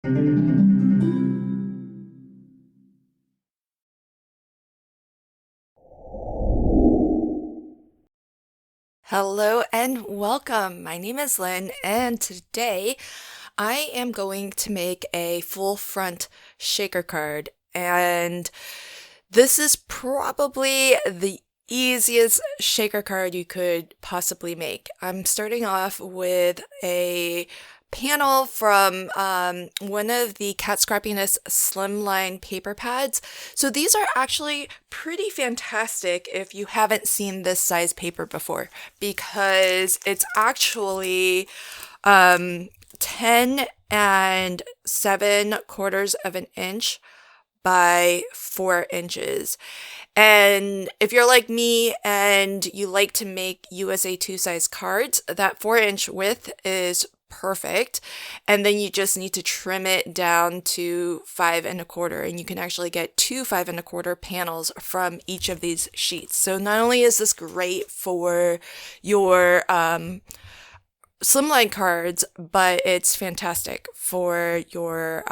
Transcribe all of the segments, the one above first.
Hello and welcome. My name is Lynn, and today I am going to make a full front shaker card. And this is probably the easiest shaker card you could possibly make. I'm starting off with a panel from one of the Cat Scrappiness slimline paper pads. So these are actually pretty fantastic if you haven't seen this size paper before, because it's actually 10 and 7/4 of an inch by 4 inches. And if you're like me and you like to make USA 2 size cards, that 4-inch width is perfect. And then you just need to trim it down to 5 1/4, and you can actually get two 5 1/4 panels from each of these sheets. So not only is this great for your slimline cards, but it's fantastic for your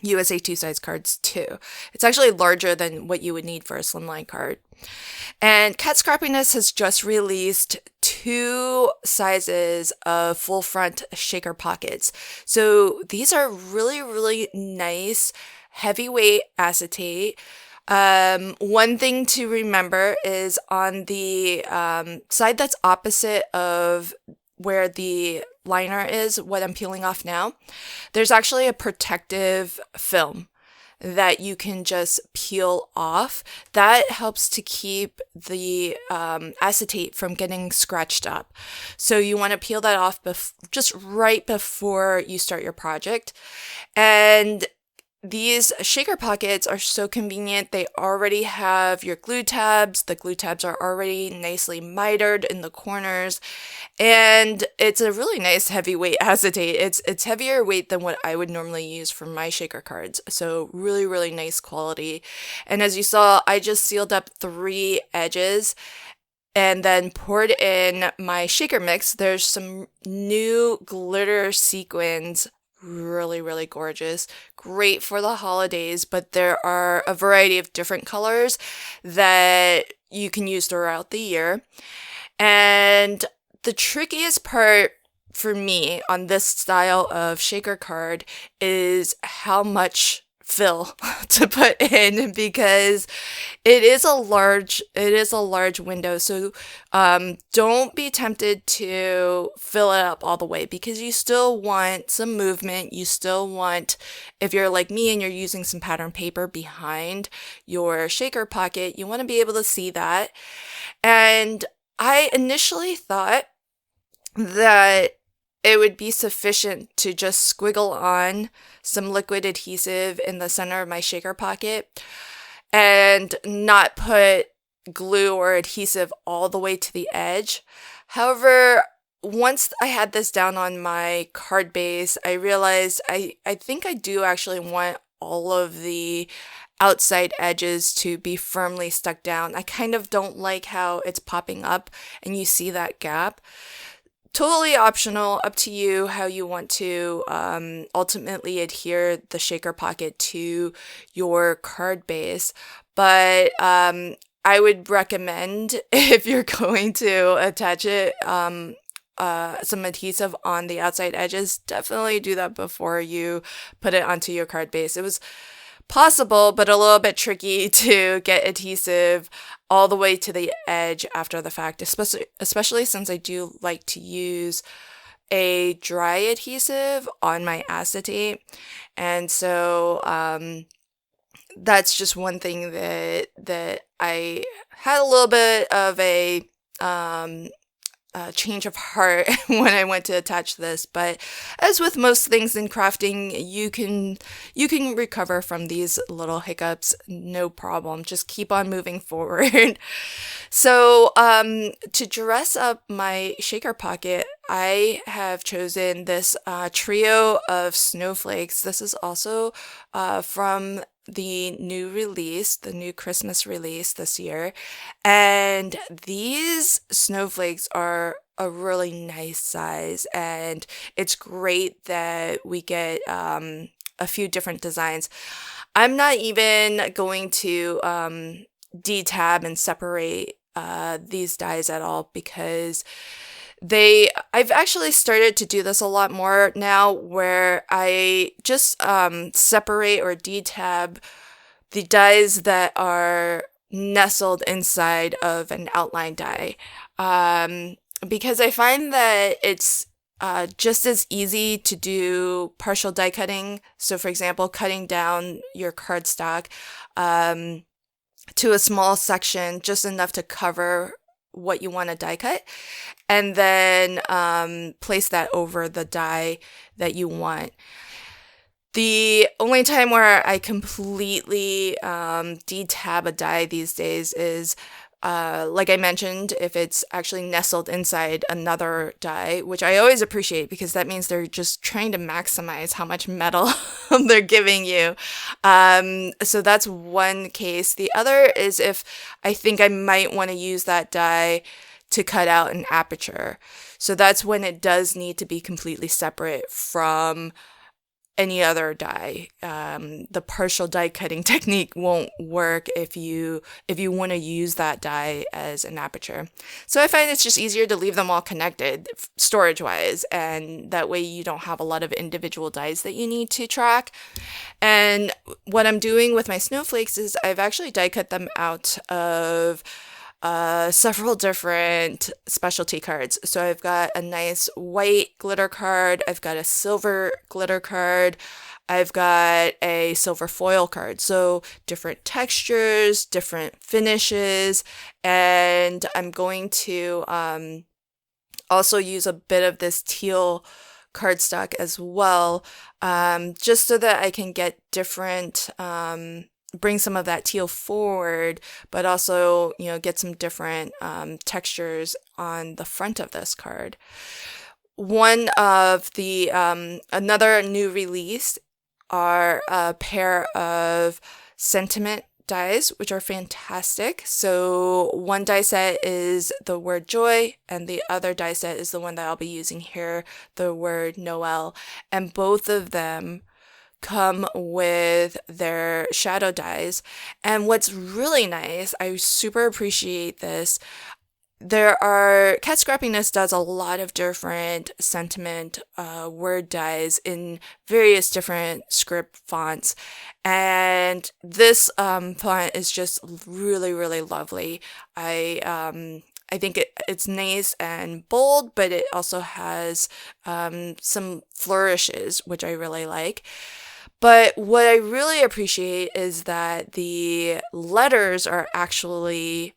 USA 2 size cards too. It's actually larger than what you would need for a slimline card. And Cat Scrappiness has just released two sizes of full front shaker pockets. So these are really, really nice heavyweight acetate. One thing to remember is on the side that's opposite of where the liner is, what I'm peeling off now, there's actually a protective film that you can just peel off. That helps to keep the acetate from getting scratched up. So you want to peel that off just right before you start your project. And these shaker pockets are so convenient. They already have your glue tabs. The glue tabs are already nicely mitered in the corners. And it's a really nice heavyweight acetate. It's heavier weight than what I would normally use for my shaker cards. So really, really nice quality. And as you saw, I just sealed up 3 edges and then poured in my shaker mix. There's some new glitter sequins, really, really gorgeous. Great for the holidays, but there are a variety of different colors that you can use throughout the year. And the trickiest part for me on this style of shaker card is how much fill to put in, because it is a large window. So don't be tempted to fill it up all the way, because you still want some movement. You still want, if you're like me and you're using some pattern paper behind your shaker pocket, you want to be able to see that. And I initially thought that it would be sufficient to just squiggle on some liquid adhesive in the center of my shaker pocket and not put glue or adhesive all the way to the edge. However, once I had this down on my card base, I realized I think I do actually want all of the outside edges to be firmly stuck down. I kind of don't like how it's popping up and you see that gap. Totally optional, up to you how you want to ultimately adhere the shaker pocket to your card base. But I would recommend, if you're going to attach it, some adhesive on the outside edges, definitely do that before you put it onto your card base. It was possible, but a little bit tricky to get adhesive all the way to the edge after the fact, especially since I do like to use a dry adhesive on my acetate. And so that's just one thing that I had a little bit of a change of heart when I went to attach this. But as with most things in crafting, you can recover from these little hiccups, no problem. Just keep on moving forward. So to dress up my shaker pocket, I have chosen this trio of snowflakes. This is also from the new Christmas release this year. And these snowflakes are a really nice size, and it's great that we get a few different designs. I'm not even going to detab and separate these dies at all, because I've actually started to do this a lot more now, where I just separate or detab the dies that are nestled inside of an outline die. Because I find that it's just as easy to do partial die cutting. So, for example, cutting down your cardstock to a small section, just enough to cover what you want to die cut, and then place that over the die that you want. The only time where I completely detab a die these days is, like I mentioned, if it's actually nestled inside another die, which I always appreciate, because that means they're just trying to maximize how much metal they're giving you. So that's one case. The other is if I think I might want to use that die to cut out an aperture. So that's when it does need to be completely separate from any other die. The partial die cutting technique won't work if you want to use that die as an aperture. So I find it's just easier to leave them all connected storage wise, and that way you don't have a lot of individual dies that you need to track. And what I'm doing with my snowflakes is I've actually die cut them out of several different specialty cards. So I've got a nice white glitter card, I've got a silver glitter card, I've got a silver foil card. So different textures, different finishes, and I'm going to also use a bit of this teal cardstock as well, just so that I can get different bring some of that teal forward, but also, get some different textures on the front of this card. One of the, another new release are a pair of sentiment dies, which are fantastic. So one die set is the word joy, and the other die set is the one that I'll be using here, the word Noel. And both of them come with their shadow dies. And what's really nice, I super appreciate this, Cat Scrappiness does a lot of different sentiment word dies in various different script fonts, and this font is just really, really lovely. I think it's nice and bold, but it also has some flourishes, which I really like. But what I really appreciate is that the letters are actually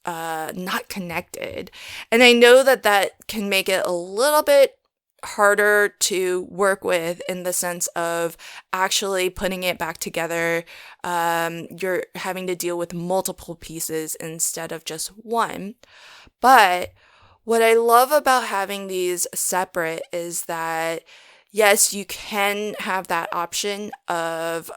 not connected. And I know that that can make it a little bit harder to work with, in the sense of actually putting it back together. You're having to deal with multiple pieces instead of just one. But what I love about having these separate is that, yes, you can have that option of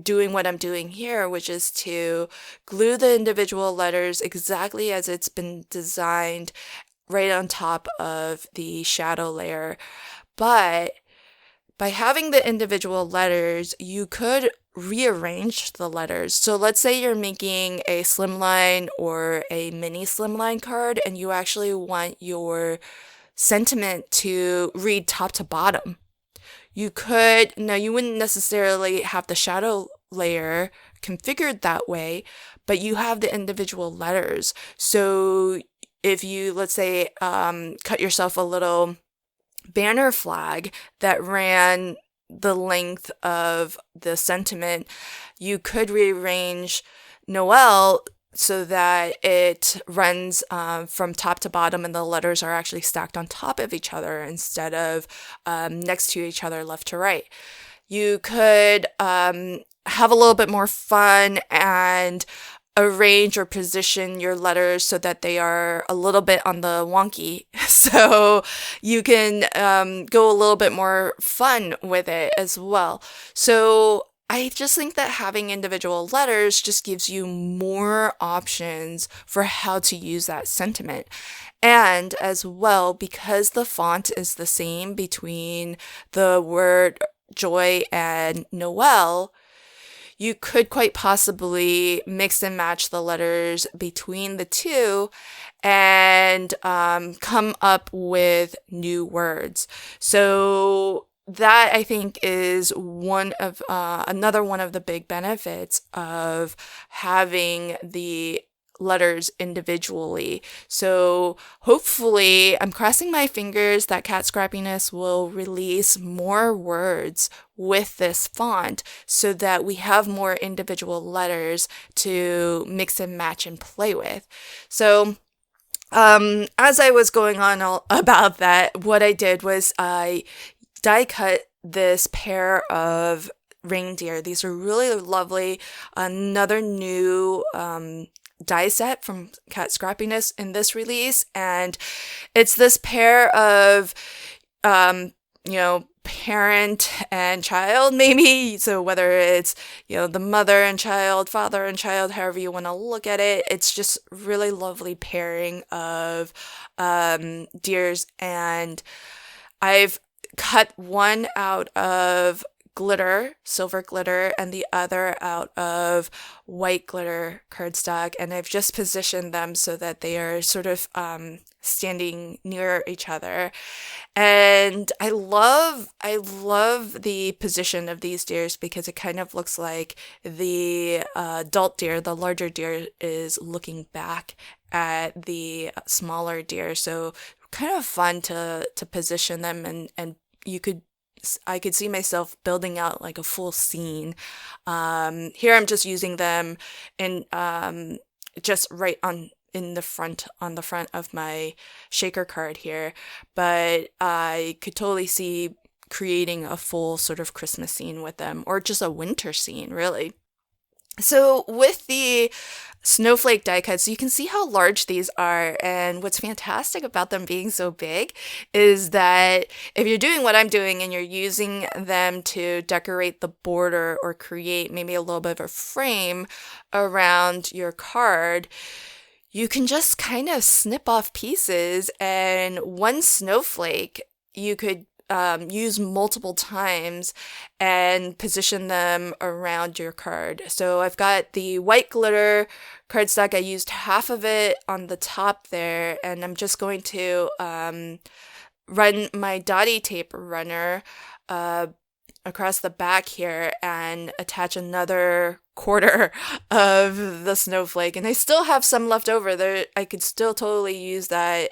doing what I'm doing here, which is to glue the individual letters exactly as it's been designed right on top of the shadow layer. But by having the individual letters, you could rearrange the letters. So let's say you're making a slimline or a mini slimline card, and you actually want your sentiment to read top to bottom. You wouldn't necessarily have the shadow layer configured that way, but you have the individual letters. So if you, let's say, cut yourself a little banner flag that ran the length of the sentiment, you could rearrange Noel so that it runs from top to bottom, and the letters are actually stacked on top of each other instead of next to each other, left to right. You could have a little bit more fun and arrange or position your letters so that they are a little bit on the wonky, so you can go a little bit more fun with it as well. So I just think that having individual letters just gives you more options for how to use that sentiment. And as well, because the font is the same between the word joy and Noel, you could quite possibly mix and match the letters between the two and come up with new words. So that I think is one of another one of the big benefits of having the letters individually. So hopefully, I'm crossing my fingers that Cat Scrappiness will release more words with this font so that we have more individual letters to mix and match and play with. So as I was going on about that, what I did was I die cut this pair of reindeer. These are really lovely. Another new die set from Cat Scrappiness in this release, and it's this pair of parent and child, maybe. So whether it's the mother and child, father and child, however you want to look at it, it's just really lovely pairing of deers. And I've cut one out of glitter, silver glitter, and the other out of white glitter cardstock, and I've just positioned them so that they are sort of standing near each other. And I love the position of these deers because it kind of looks like the adult deer, the larger deer, is looking back at the smaller deer. So kind of fun to position them, and I could see myself building out like a full scene. Here I'm just using them in just right on the front of my shaker card here, but I could totally see creating a full sort of Christmas scene with them, or just a winter scene, really. So with the snowflake die cuts, you can see how large these are, and what's fantastic about them being so big is that if you're doing what I'm doing and you're using them to decorate the border or create maybe a little bit of a frame around your card, you can just kind of snip off pieces, and one snowflake you could use multiple times and position them around your card. So I've got the white glitter cardstock. I used half of it on the top there, and I'm just going to run my dotty tape runner across the back here and attach another quarter of the snowflake. And I still have some left over there. I could still totally use that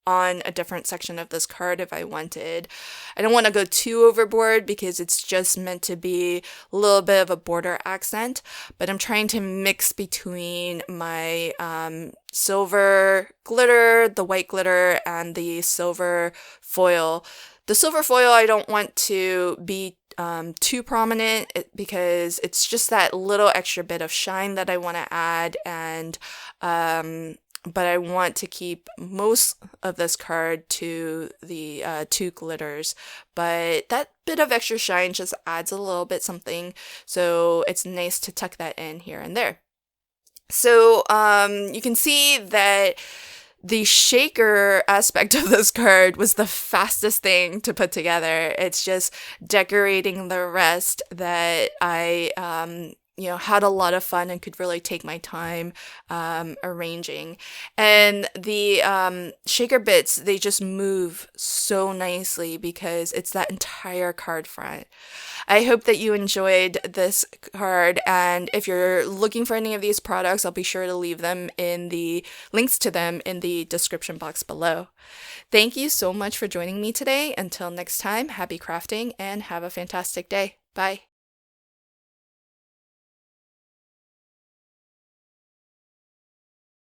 on a different section of this card if I wanted. I don't want to go too overboard because it's just meant to be a little bit of a border accent, but I'm trying to mix between my silver glitter, the white glitter, and the silver foil. The silver foil I don't want to be too prominent because it's just that little extra bit of shine that I want to add, and but I want to keep most of this card to the two glitters. But that bit of extra shine just adds a little bit something, so it's nice to tuck that in here and there. So you can see that the shaker aspect of this card was the fastest thing to put together. It's just decorating the rest that I had a lot of fun and could really take my time arranging. And the shaker bits, they just move so nicely because it's that entire card front. I hope that you enjoyed this card, and if you're looking for any of these products, I'll be sure to leave them in the links to them in the description box below. Thank you so much for joining me today. Until next time, happy crafting and have a fantastic day. Bye.